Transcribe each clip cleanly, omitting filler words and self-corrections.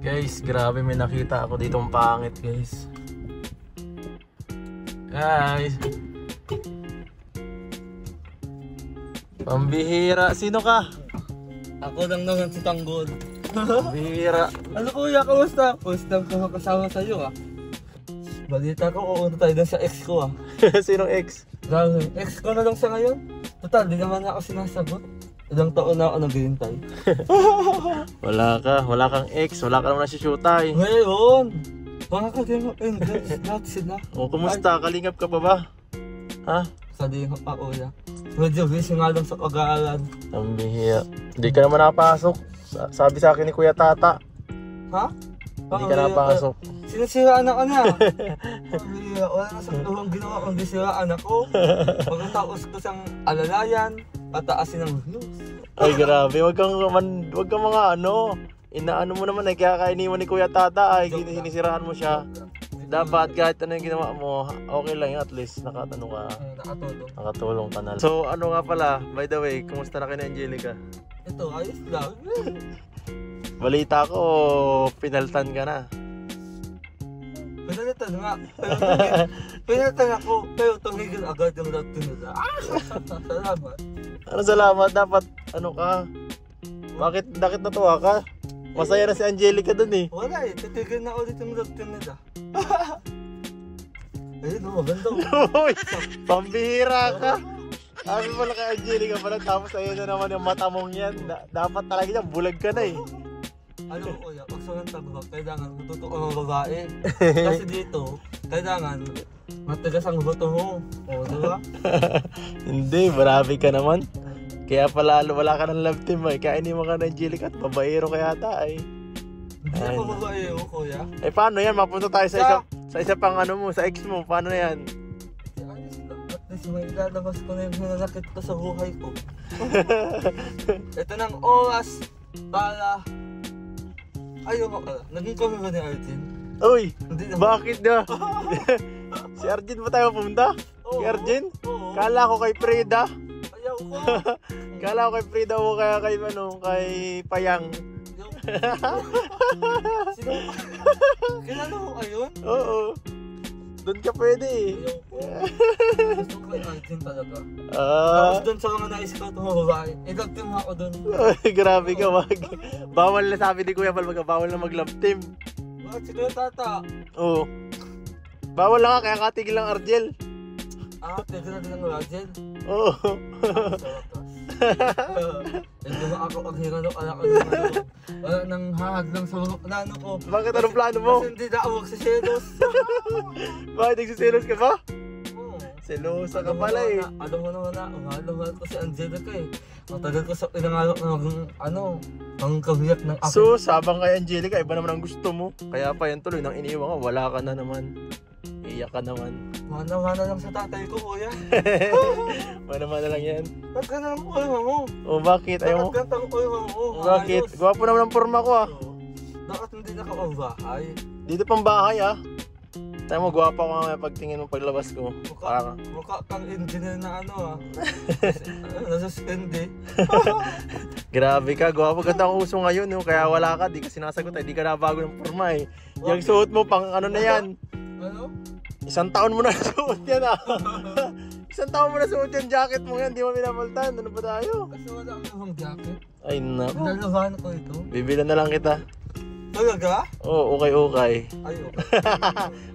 Guys, grabe, may nakita ako ditong pangit, guys. Guys, pambihira. Sino ka? Ako lang naman si Tanggol. Pambihira. Ano kuya, kamusta? First time ko kasama sa'yo ah. Balita ko, uuna tayo sa ex ko ah. Sinong ex? Grabe, ex ko na lang siya ngayon. Total, di naman ako sinasagot. Ilang taon na ako naghihintay. Wala kang ex, wala ka naman nasusyutay. Ngayon, mga kaging lahat sila. O, kumusta? Kalingap ka pa ba? Ha? Sabihin ko pa kuya. Medyo busy nga lang sa pag-aaral. Pambihira. Hindi ka naman napasok. Sabi sa akin ni Kuya Tata. Ha? Hindi ka napasok. Sinisiraan ako na. Wala na sa tuhong ginawa kundi siraan ako. Pagkatapos ko siyang alalayan, pataasin ng views. Ay grabe, wag kang mga inaano mo naman kaya kainiwan ni Kuya Tata ay hinisiraan mo siya. Dapat kahit ano yung ginawa mo, okay lang yun, at least nakatulong ka na. So ano nga pala, by the way, kumusta na kayo ni Angelica? Ito, ayos lang. Balita ko, pinaltan ka na. Pinalitan nga. Pinalitan ako, pero tumigil agad yung lahat nila. Salamat. Ano salamat, dapat ano ka? Bakit natuwa ka? Masaya na si Angelica dun eh. Wala eh, titigil na ulit yung lahat nila. Ayun o, maganda. Uy, pambihira ka. Sabi pala kay Angelica pala, tapos ayun na naman yung mata mong yan. Dapat talaga yan, bulag ka na eh. Ano kuya, pag sa tagubag, kailangan matuto ang babae. Kasi dito, kailangan matigas ang buto mo. O, di ba? Hindi, marami ka naman. Kaya pala wala ka ng love team eh. Kaya hindi mo ka ng Angelica at babaero kaya ata eh. Hindi ako babae o kuya. Eh paano yan? Mapunta tayo sa isa pang ano mo, sa ex mo. Paano yan? At least may ilalabas ko na yung nanakit ko sa buhay ko. Ito ng oras para... Ayoko pala. Naging kami ba ni Arjun? Uy! Hindi naman. Bakit na? Si Arjun ba tayo pumunta? Si Arjun? Oo. Kala ko kay Frida. Ayaw ko. Kala ko kay Frida mo kaya kay Payang. Sino? Kilala mo ayun? Oo. Doon ka pwede eh. Gusto ko kay Arjun talaga. Tapos doon sa mga nais-scout mo babae, i-love team ako doon. Ay, grabe ka, bawal na sabi ni Kuya Bal, bawal na mag-love team. Bakit si Kuya Tata? Oo. Bawal lang kaya katigil lang Arjel. Tigil na din ang Arjel? Oo. Hindi ba ako ang hira ng anak ko wala nang hahag lang sa plano ko. Bakit anong plano mo? Kasi hindi na ako magsiselos. Bakit nagsiselos ka ba? Oo. Selosa ka pala eh. Alam mo naman na, mahal ko si Angelica eh. Matagal ko sa pinangalok ng ang kabiyak ng akin. So, sabang kay Angelica, iba naman ang gusto mo. Kaya pa yan tuloy, nang iniwan ka, wala ka na naman. Iyak ka naman. Mana lang sa tatay ko, kuya. Mana lang yan. Ba't ka na lang kuya mo? O bakit? Ayaw mo? Bakit gantang kuya mo? Bakit? Gwapo naman ang forma ko ah. Bakit hindi nakapabahay? Dito pang bahay ah. Tayo mo, gwapo ko nga pagtingin mo paglabas ko. Mukha kang engineer na nasuspend eh. Grabe ka, gwapo ganda ang uso ngayon no? Kaya wala ka, di ka sinasagot eh. Di ka nabago ng forma eh. Yung suot mo pang ano na yan. Ano? 1 taon mo na suot yan ah. 1 taon mo na suot yan, jacket mo yan, di mo pinapaltan. Ano ba tayo? Kasi wala akong jacket. Ay na. Dalahan ko ito. Bibilan na lang kita. Talaga? Oo, okay. Ay, okay.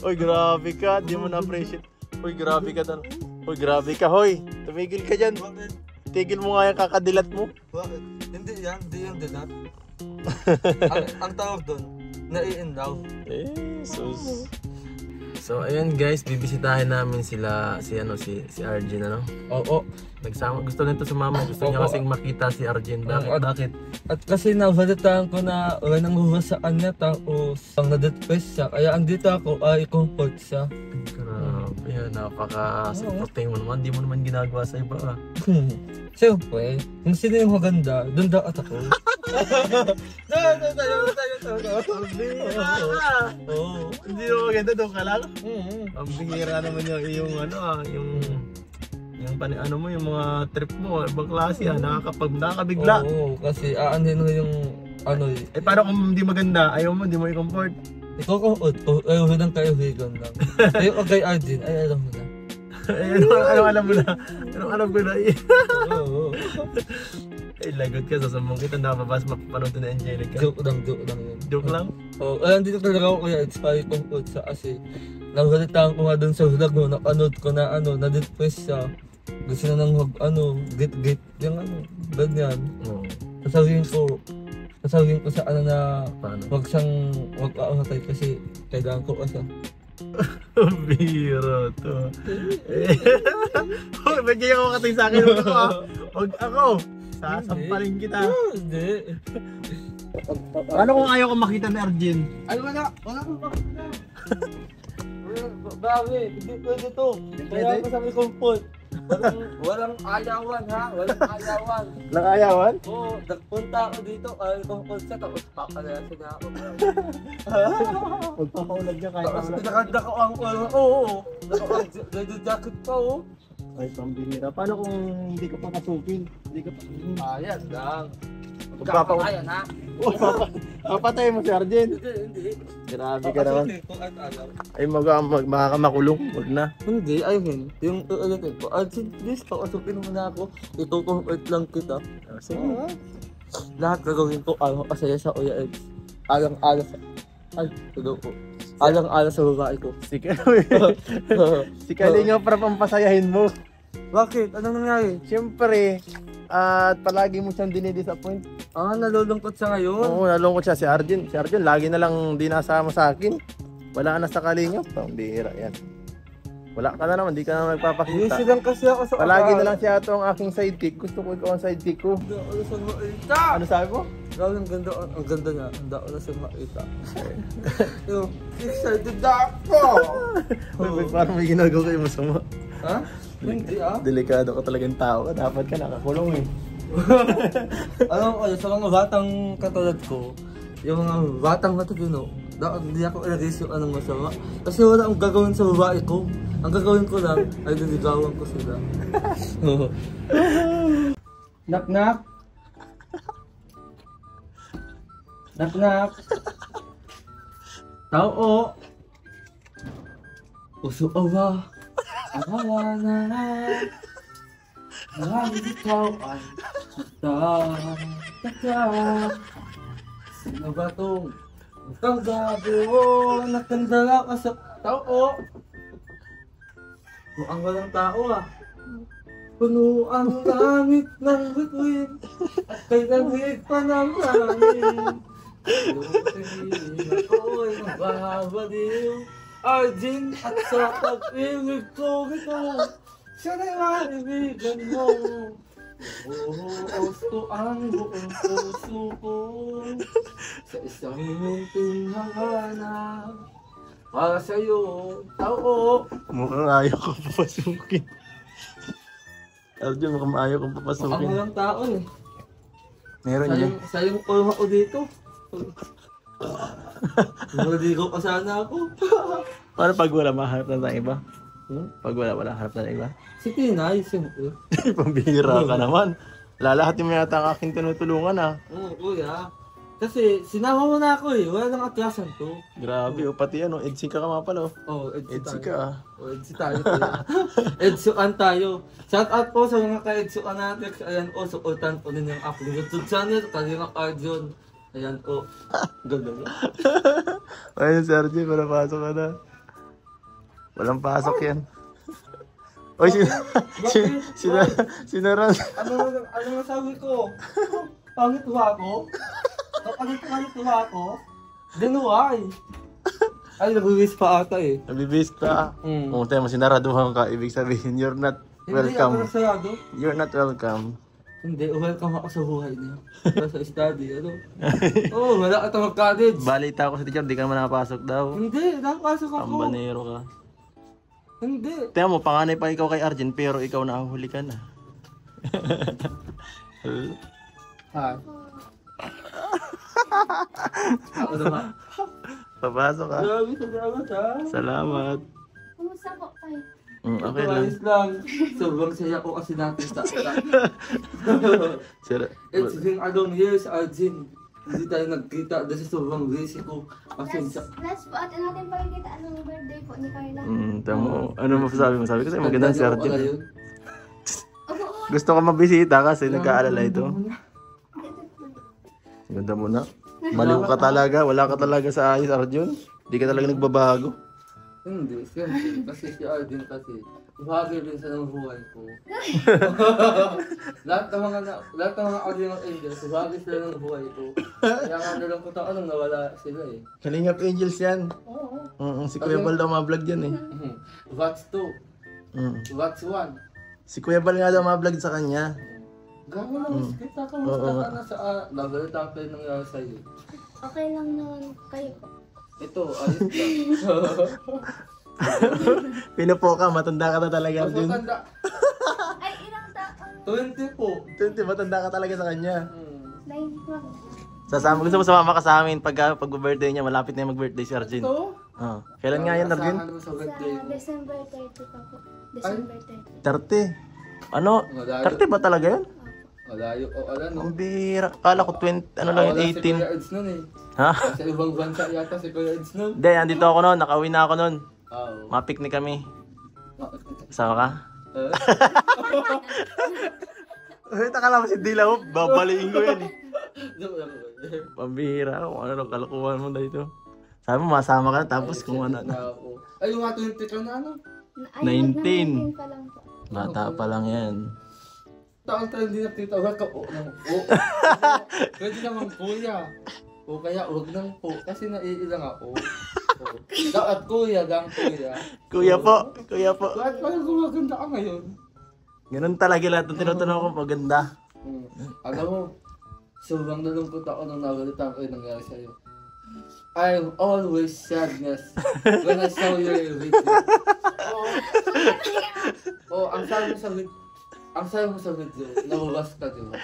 Uy, grabe ka, di mo na-appreciate. Uy, grabe ka dan. Uy, grabe ka, hoy. Tumigil ka dyan. Bakit? Tigil mo nga yung kakadilat mo. Bakit? Hindi yan dilat. ang tawag doon, nai-in-love. Jesus. So ayun guys, bibisitahin namin si Arjun ano. Oo. Nagsama, gusto nito sumama, gusto niya kasing makita si Arjun. Bakit? At kasi nabalitaan ko na wala nang huwas sa kanya tapos ang na-depress siya. Kaya andito ako ay comfort siya. Grabe, napaka-supporting mo naman. Di mo naman ginagawa sa iba ah. Siyempre, kung sino yung maganda, doon dapat ako. Oo. Hindi mo maganda, doon ka lang? Ang bihira naman yung ano mo, yung mga trip mo, ibang klase nakakabigla. Oo, kasi aanhin mo yung ano eh. Eh paano kung hindi maganda? Ayaw mo, hindi mo i-comfort. Ikaw ko, ayaw mo ng kaibigan lang. Ayaw kay Arjun, ay alam mo na. Anong alam mo na? Anong alam ko na? Oo. Ay, lagot ka. Sasambong kita. Nakapabas mapapanood na Angelica. Joke lang yun. Joke lang? Oo, dito talaga ako kaya expired kong food sa kasi nagalitaan ko nga dun sa vlog mo, napanood ko na na-depress siya. Gusto na nang git-git, yung ganyan. Oo. Sasabihin ko sa na Paano? wag aamatay kasi kailangan ko siya. Biro to. Hoy, ba't ganyan ako kating sa akin? Huwag ako. Sasampalin kita. Hindi. Ano kung ayaw ko makita ni Arjen? Ay, wala kang makita. Bakit? Hindi pwede to. Kaya ko sabi kong food. Walang ayawan ha, walang ayawan. Walang ayawan? Oo, nagpunta ako dito, ay kung sa tapos papalayasin na ako. Magpapaulag ka kahit Tapos wala. pinakanda ko ang leather jacket pa oh. Ay, pambihira. Paano kung hindi ka papasukin? Hindi ka pa... Ayan lang. Magpapa- Ayan ha. Papatay mo si Arjen. Hindi. Grabe ka naman. Kung at alam. Ay, makakamakulong. Huwag na. Hindi, ayun. Yung ulitin ko. Please, pakasukin mo na ako. Ito-convert lang kita. Sige. Lahat gagawin ko, kasaya sa Uya Eds. Alang-ala sa... Ay, tulo ko. Alang-ala sa babae ko. Si Kalinga para pampasayahin mo. Bakit? Anong nangyari? Siyempre, at palagi mo siyang dinidisappoint. Nalulungkot sa ngayon. Oo, nalungkot siya. Si Arjen, lagi na lang di nasama sa akin. Wala na sa Kalinga. Pambihira yan. Wala ka na naman, di ka na nagpapakita. Busy lang kasi ako sa Palagi na lang siya ito ang aking sidekick. Gusto ko ikaw ang sidekick ko. Ano sabi mo? Grabe, ang ganda niya. Handa ko na sa makita. Yung, excited na ako! Uy, parang may ginagawa kayo masama. Ha? Hindi Delikado ka talagang tao. Dapat ka nakakulong eh. Alam ko, sa mga batang katulad ko, yung mga batang matutino, hindi ako i-raise yung anong masama. Kasi wala akong gagawin sa babae ko. Ang gagawin ko lang ay niligawan ko sila. Knock knock! Knock knock! Tao! Puso awa! Akala na maraming ikaw ay magtataka. Sino ba itong itong gabi o nakandala ka sa tao? Mukhang walang tao Puno ang langit ng bituin at kay lamig pa ng langit. Yung tingin ako'y nababaliw. Arjun at sa pag-ibig ko ito, siya na'y maibigan mo. Uus ko ang buong puso ko sa isang munting hanganap. Para sa'yo, tao. Mukhang ayaw ko papasukin. Arjen, mukhang ayaw kong Ang papasukin. walang tao Meron yan. Sayang ko ako dito. Maligo pa sana ako. Paano pag wala, mahanap na ng iba? Pag wala, hanap na ng iba? Si Tinay, siyempre. Pambihira ka naman. Lalahatin mo yata ang aking tinutulungan Oo, kuya. Kasi sinama mo na ako wala nang atyasan to. Grabe, pati EDSI ka nga pala EDSI ka EDSI tayo kuya. EDSUan tayo. Shout out po sa mga ka-EDSUan natin. Ayan po, supportan po ninyo ang aking YouTube channel. Kalinga Arjun. Ayan po. Ganda. Ayun, Sergio, para pasok ka na. Walang pasok yan. Oy, sinaran. Ano masabi ko? Pangit ba ako? Pangit ba ako? Dinuway. Ay, nag-wish pa ata Nabibis ka. Kung tayo mo sinaraduhan ka, ibig sabihin, you're not Hindi ako welcome. nasarado. You're not welcome. Hindi, welcome ako sa buhay niya. Sa study, wala ka tawag college. Balita ako sa teacher, di ka naman nakapasok daw. Hindi, nakapasok ako. Pambanero ka. Hindi. Tingnan mo, panganay pa ikaw kay Arjen, pero ikaw nahuli ka na. Hi. Ako naman. Papasok ka. Grabe, salamat Salamat. Kumusta po kayo? Okay lang. Ayos lang. Sobrang saya ko kasi natin sa Sir, It's been a long years, Arjun. Hindi tayo nagkita dahil sobrang busy ko. Pasensya. Last po, atin natin pakikita anong birthday po ni Carla. Tamo. Ano mo sabi mo? Sabi ko sa'yo, magandang si Tandaan Arjun. ako ngayon. Opo, opo. Gusto ko mabisita kasi nag-aalala ito. Ganda mo na. Maliw ka talaga. Wala ka talaga sa ayos, Arjun. Hindi ka talaga nagbabago. Hindi, siyempre. Kasi si Arden kasi, bahagi rin sa ng buhay ko. lahat ng mga Arden ng Angels, bahagi sila ng buhay ko. Kaya nga nalang ko anong nawala sila eh. Kalingap Angels yan. Oo. Si Kuya Bal daw ma-vlog yan eh. What's 2? What's 1? Si Kuya Bal nga daw ma-vlog sa kanya. Gawa lang, kita ka musta ka na sa nagalita pa yung nangyari sa'yo. Okay lang naman kayo po. Ito, ayos lang. Pinupo ka, matanda ka na talaga, Mas Arjun. matanda. Ay, ilang taon? 20 po. 20, matanda ka talaga sa kanya. 9 Sasama, gusto mo sumama ka sa amin pag-birthday niya, malapit na yung mag-birthday si Arjun. Ito? Kailan nga yan, Arjun? Asahan mo sa birthday Sa mo. December 30 pa po. December 30. 30. Ano? 30 ba talaga yun? Malayo o ala no? Ang bira. Kala ko 20, ano lang yun, Wala si 18. Kuya Eds nun eh. Ha? Sa ibang bansa yata si Kuya Eds nun. Hindi, andito ako noon, nakauwi na ako noon. Oo. Mapiknik kami. Kasama ka? Uy, takala mo si Dila mo, babaliin ko yan eh. Pambihira, kung ano lang kalakuhan mo dito. Sabi mo, masama ka na, tapos kung ano na. Ay, yung 20 ka na ano? Ay, 19. 19 pa lang po. Bata pa lang yan. Taon tayo hindi nakita. Huwag ka po ng po. Pwede naman kuya. O kaya huwag nang po. Kasi naiilang ako. At kuya, gang kuya. Kuya po, kuya po. Bakit parang gumaganda ka ngayon? Ganun talaga lahat ng tinutanong ko, maganda. Alam mo, sobrang nalungkot ako nung nabalita ko yung nangyari sa'yo. I'm always sadness when I saw your video. Ang sabi mo sa video, nabugas ka, diba?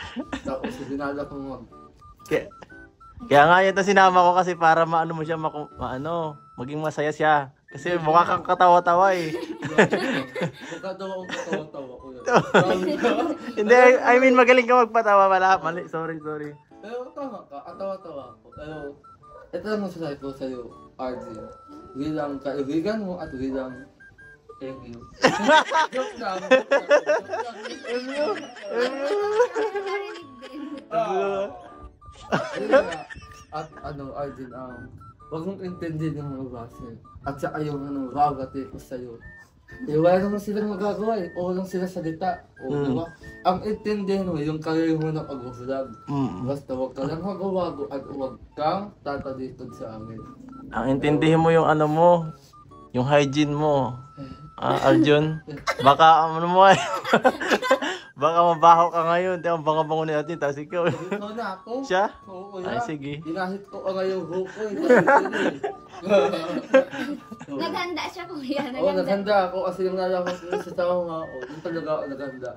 Tapos binala ko mag... Kaya nga yun sinama ko kasi para maano mo siya, maging masaya siya. Kasi mukha kang katawa-tawa eh. Mukha daw akong katawa-tawa ko yun. Hindi, I mean magaling ka magpatawa pala. Mali, sorry. Pero tama ka, atawa-tawa ako. Pero ito lang masasabi ko sa'yo, RJ. Bilang kaibigan mo at bilang thank you. Joke lang. At Arjun, huwag mong intindihin yung mga base. At saka yung bagate ko sa'yo. Wala naman silang magagawa eh. O lang sila salita. Diba? Ang intindihin mo, yung career mo na pag-vlog. Basta huwag ka lang magawago at huwag kang tatalitod sa amin. Ang intindihin mo yung ano mo, yung hygiene mo. Arjun, baka ano mo eh. Baka mabaho ka ngayon. Baka bango na natin, tapos ikaw. Ito na ako. Siya? Oo, Ay, sige. Ginahit ko ang ngayong huko eh. Naghanda siya kuya, Oo, naghanda. naghanda ako kasi yung nalaman ko sa tao nga ako. Yung talaga ako naghanda.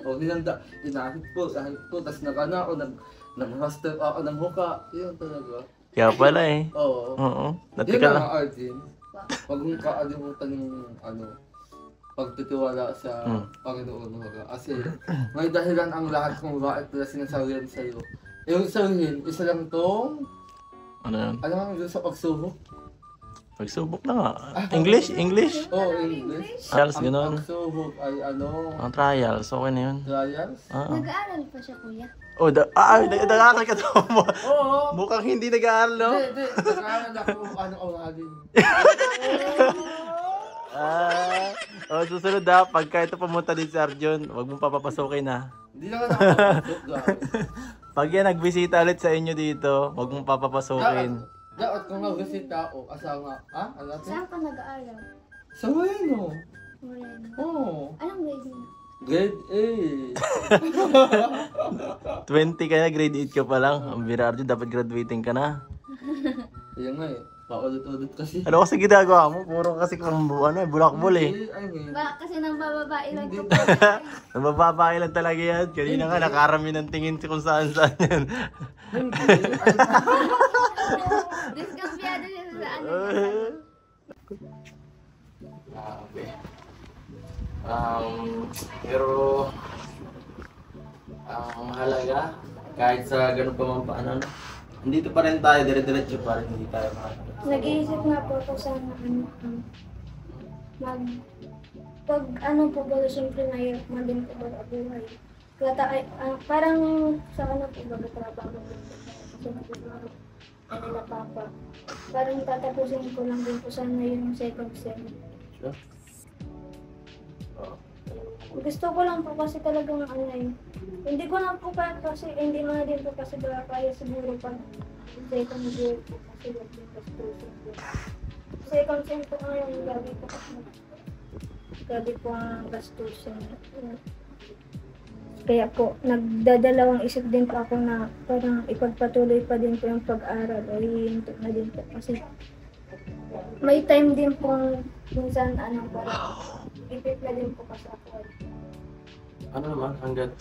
O, ginanda. Ginahit ko, tapos nagana ako, nag-master ako ng huka. Yun talaga. Kaya pala eh. Oo. Oo. Yun Natika na lang. nga, Arjun. Huwag mong kaalimutan yung pagtitiwala sa Panginoon. Kasi may dahilan ang lahat kung bakit nila sinasabihan sa'yo. Yung sabihin, isa lang tong, Ano yun? alam mo yung sa pagsubok? Pagsubok na nga. English? Oo, English. Trials, Ang gano'n. pagsubok ay Ang trials, okay na yun. trials? Nag-aaral pa siya kuya. Oh, nag-aaral ka daw mo. Oo. Mukhang hindi nag-aaral, no? Hindi. Nag-aaral ako awagin. Susunod pagka ito pumunta din si Arjun, huwag mong papapasukin ha. Hindi naman ako papasok. Pag yan nagbisita ulit sa inyo dito, huwag mong papapasukin. Dapat kung mag-visita ako, asawa, ano natin? Saan ka nag-aaral? Sa Moreno. Moreno. Oo. Anong grade mo? Grade 8. 20 ka na, grade 8 ka pa lang. Ang bira Arjun, dapat graduating ka na. Yan nga eh. Paulit-ulit kasi. Ano kasi ginagawa mo? Puro kasi kung bulakbol eh. Ay, Ba, kasi nang bababae lang Hindi ko. Nabababae lang talaga yan. Kanina nga nakarami ng tingin kung saan yan. Hindi. Diskampiyado siya sa ano. Okay. Pero ang mahalaga, kahit sa ganun pa man paano, Andito pa rin tayo, dire-diretso pa rin, hindi tayo Nag-iisip nga po ako sana pag ano po ba, siyempre mahirap man din po ba buhay. Kaya parang sa ano po ba, trabaho din po. Kasi nagtrabaho nila papa. Parang tatapusin ko lang din po sana yung second sem. Sure? Gusto ko lang po kasi talagang ano yun. Hindi ko lang po kaya kasi, hindi na din po kasi ba kaya siguro pag second year po kasi wag din frustration po. Second sem po ngayon, gabi po ang gastusin. Kaya po, nagdadalawang isip din po ako na parang ipagpatuloy pa din po yung pag-aral o hihinto na din po kasi may time din po minsan ano parang ipit na din po kasi ako. Ano naman, hanggat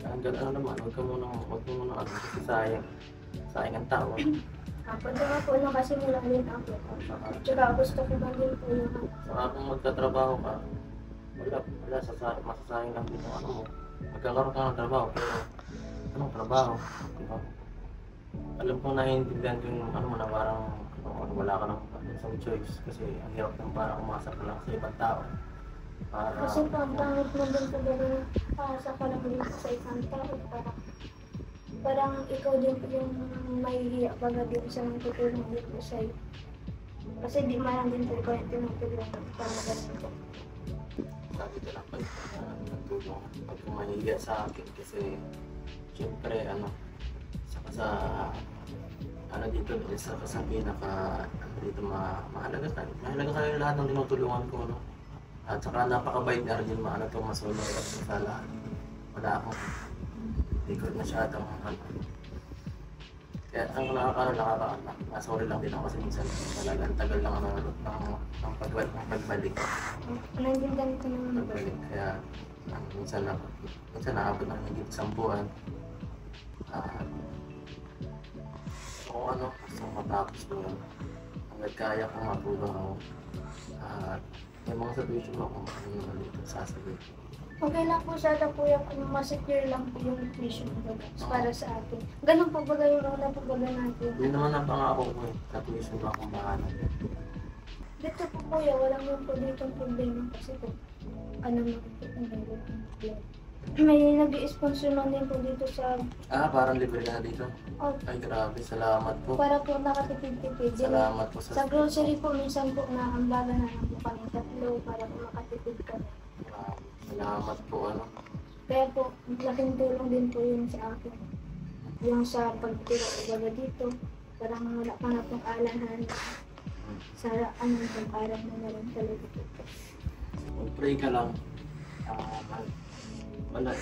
ano naman, huwag mo muna ano, kasi sayang ang tao. Kapag nga po nakasimula din ako. Tsaka gusto ko ba din po yung Saka kung magtatrabaho ka, masasayang lang din yung ano mo. Magkakaroon ka ng trabaho, pero anong trabaho? Diba? Alam kong naiintindihan ko yung ano mo na parang wala ka ng isang choice kasi ang hirap ng parang umasa ka lang sa ibang tao. kasi pangit mo din po ba rin sa ka lang din sa isang tao parang ikaw din po yung mahihiya baga din sa mga tutulong din po sa'yo. Kasi di man din po ikaw yung tinutulong para ganun po. Sabi ko lang nagtulong pag mahihiya sa akin kasi siyempre sa dito sa pinaka dito mahalaga kayo lahat ng tinutulungan ko, no? At saka napakabait na rin masunod sa lahat. Wala akong hindi ko masyadong kaya ang sorry lang din ako kasi minsan talagang tagal lang ng pagbalik. Nandyan ko naman. Pagbalik, kaya minsan naabot ng higit 10 buwan. Kung gusto matapos ko yun, hanggang kaya kong matulong ako. May mga situation mo kung ano naman dito sasabihin. Okay lang po sana kuya kung ma-secure lang po yung tuition para sa atin. Ganun po ba yung una po ba natin? Hindi naman napangako ko sa tuition mo akong bahala. Dito po kuya, walang yung po dito problema kasi po ano naman po kung meron. May nag-i-sponsor lang din po dito sa... Parang libre ka na dito? Oh, Ay, grabe. Salamat po. para po nakatipid-tipid. Salamat po Sa grocery po, minsan po naambaga na lang po kami tatlo para po makatipid kami. Salamat po, Kaya po, laking tulong din po yun sa akin. Yung sa pagtira o baga dito, parang wala pa na pong alahan sa pag-aral mo na rin talaga po. Pray ka lang. Wala.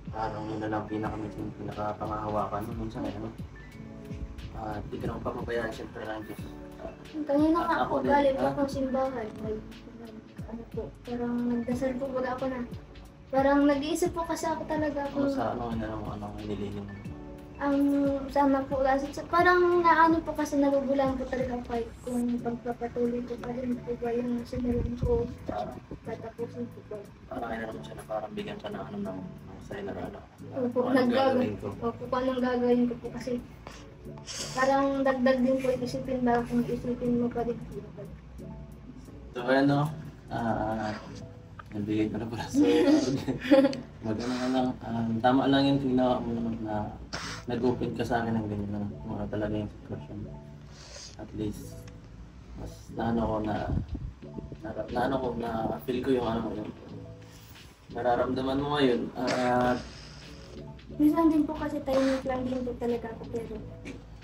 Parang yun na lang pinakapangahawakan mo minsan hindi ka naman papabayaan siyempre lang Diyos. Kanina nga Ako po, din, galing po akong simbahan. Parang nagdasal po baga ako na. Parang nag-iisip po kasi ako talaga kung Anong inilingin mo? sama po kasi parang naano po kasi nagugulan po talaga ako kung pagpapatuloy ko pa rin po ba yung sinarin ko tatapusin po ba. Parang naman siya na parang bigyan ka ng sa'yo na Opo, anong gagawin ko po kasi parang dagdag din po isipin ba kung isipin mo pa rin po. So nabigay ko na pala sa tama lang yung ginawa mo na nag-open ka sa akin ng ganyan lang mga talaga yung sitwasyon. At least mas feel ko yung yung nararamdaman mo ngayon. Minsan din po kasi tahimik lang din po talaga ako pero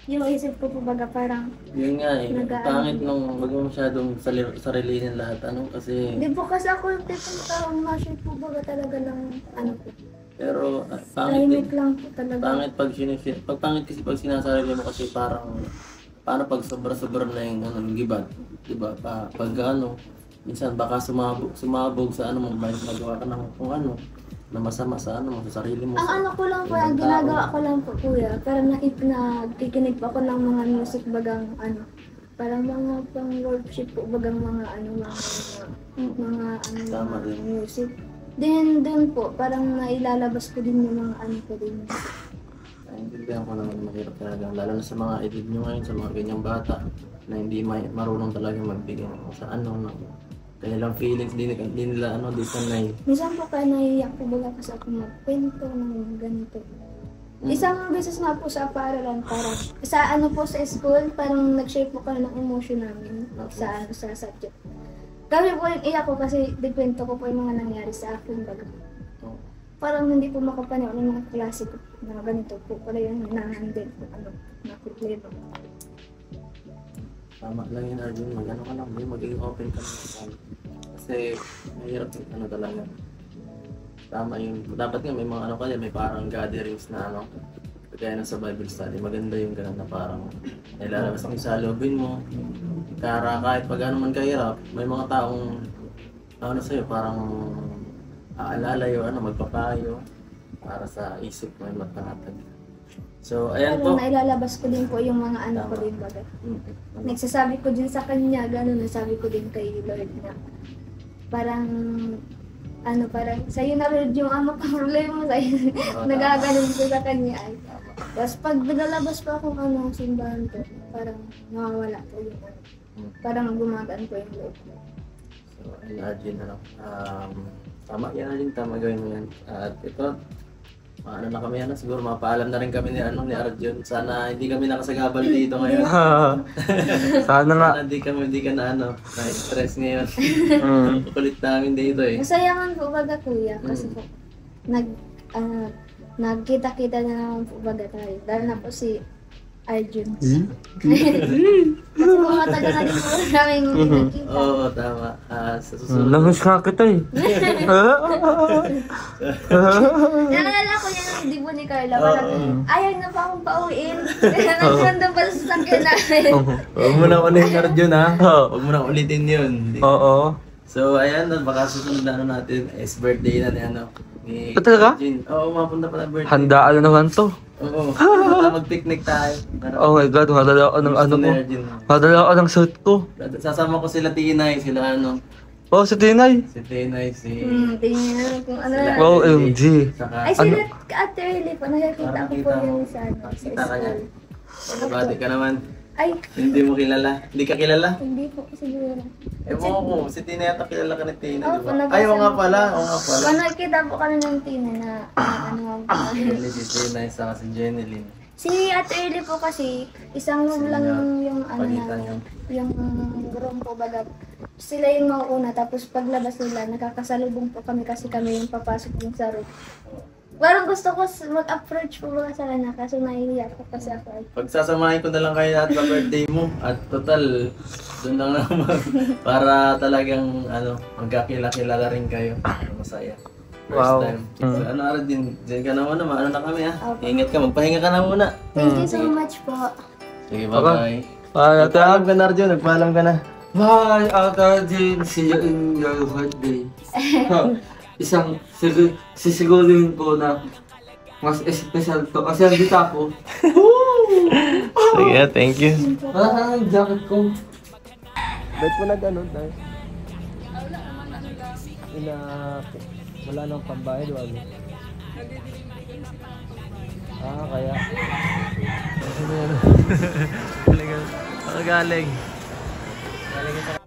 yung isip ko po baga parang yun nga pangit nung wag mo masyadong sarilinin lahat kasi hindi po kasi ako yung tipong taong ma-share po baga talaga ng po. Pero tahimik lang po talaga. Pangit kasi pag sinasarili mo kasi parang paano pag sobra-sobra na yung gibad, diba? Pag minsan baka sumabog sa magawa ka ng kung na masama sa sa sarili mo. Ang ko lang po, ang ginagawa ko lang po kuya, parang nakikinig po ako ng mga music bagang parang mga pang worship po bagang mga music. Then doon po, parang nailalabas ko din yung mga ko din. Naintindihan ko naman mahirap talaga. Lalo na sa mga edad nyo ngayon, sa mga ganyang bata na hindi marunong talaga magbigay sa ano, kanilang feelings, di nila ano, di sanay. Minsan po kaya naiiyak po baga kasi ako magkwento ng ganito. Isang beses nga po sa paaralan, parang sa ano po sa school, parang nag-share po kami ng emotion namin sa subject. Kami po yung iyak ko kasi dikwento ko po yung mga nangyari sa akin baga. Parang hindi po makapaniw ng mga klase ko na ganito po pala yung na-handle po na problema. Tama lang yun, Arjun. Mag-ano ka lang, maging open ka lang. Kasi mahirap yung ano talaga. Tama yun. Dapat nga may mga ano kaya, may parang gatherings na ano. Kagaya na sa Bible study, maganda yung ganun na parang nilalabas ang isalubin mo. Kaya kahit pag ano man kahirap, may mga taong ano sa'yo, parang aalala yung ano, magpapayo para sa isip mo yung matangatag. So, ayan po. Parang nailalabas ko din po yung mga ano ko din baga. Nagsasabi ko din sa kanya, gano'n, nasabi ko din kay Lord na parang ano, parang sa'yo na Lord yung ano problema sa'yo. Nagaganon ko sa kanya ay. Tapos pag nagalabas pa akong ano, simbahan ko, parang nawawala po yung ano. Parang gumagaan po yung Lord. So, ayun, Arjun, ano, tama yan, Arjun, tama gawin mo yan. At ito, ano na kami, ano, siguro mapaalam na rin kami ni Arjun. Sana hindi kami nakasagabal dito ngayon. Sana nga. Sana hindi ka na ano, na-stress ngayon. Kulit namin dito eh. Masaya man po baga kuya kasi po nagkita-kita na naman po baga tayo. Dahil na po si Arjun. Kasi po matagal na din po namin nakikita. Oo, tama. Sa susunod. Langis nga kita eh. Naalala ko yan ang dibo ni Carla. Parang ayaw na pa akong pauwiin. Nagkandang pa sa sakyan namin. Huwag mo na ulitin, Arjun, ha? Huwag mo na ulitin yun. Oo. So, ayan, baka susunod na ano natin is birthday na ni ano. Ni Talaga? Arjun. Oo, mapunta pa na birthday. Handaan na naman to. Oo, mag-picnic tayo. Oh my God, madala ako ng ano mo. Madala ako ng suit ko. Sasama ko sila Tinay, sila ano. Oh, si Tinay. Si Tinay, si... Tingnan namin kung ano na. Oh, OMG. Saka, Ay, sila Ate Erly po. Nakikita ko po yun sa ano. Sa Nakita ka niya. school. Magabati ka naman. Ay, Hindi mo kilala. Hindi ka kilala? hindi po siguro. Ewan ko, si Tinay yata kilala ka ni Tinay, Oo, di ba? nabasa Ay, oo nga mo. pala, oo nga pala. Kung nakikita po kami ng Tina na ano Really, si Tinay, saka si Jenilyn. Si Ate Erly po kasi, isang room lang yung ano Pagitan na, yun. yung room po baga. Sila yung mauuna, tapos paglabas nila, nakakasalubong po kami kasi kami yung papasok din sa room. Parang gusto ko mag-approach po ba sa kanya, kaso nahihiya ko kasi ako. Pagsasamahin ko na lang kayo at birthday mo. At total, doon lang naman. Para talagang, ano, magkakilala rin kayo. Masaya. First Wow. time. So, ano, Aradin, dyan ka na muna, ano na kami, ha? Ingat ka, magpahinga ka na muna. Thank you so much po. Sige, bye-bye. Bye, Ate Nagpaalam ka na, Arjun, nagpaalam ka na. Bye, Ate Jean. See you in your birthday. Isang sisigurin ko na mas espesyal to kasi andito ako. Sige, thank you. Wala ang jacket ko. Ba't mo nag-ano, tayo? Wala nang pambayad, wala. Kaya. Galing. Galing.